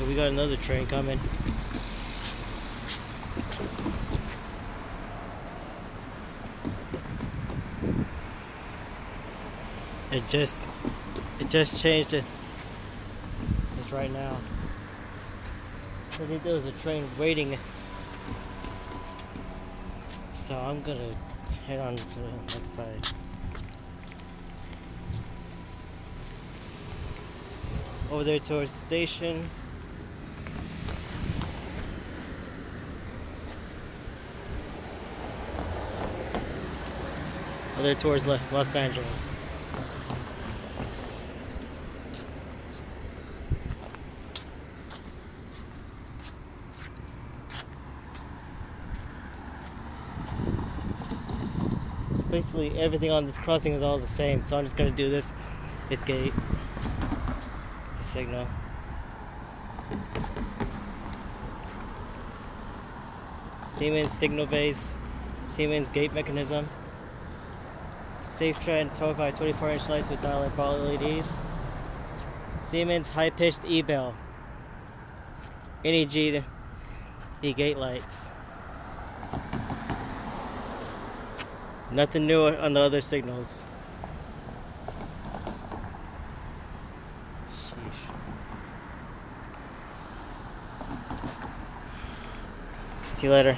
We got another train coming. It just changed it. It's right now. I think there was a train waiting. So I'm gonna head on to that side. Over there towards the station. Over there towards Los Angeles. So basically everything on this crossing is all the same. So I'm just gonna do this gate. Signal. Siemens signal base. Siemens gate mechanism. SafeTrend 12 by 24-inch lights with dial-up ball LEDs. Siemens high-pitched E-bell. NEG gate lights. Nothing new on the other signals. Sheesh. See you later.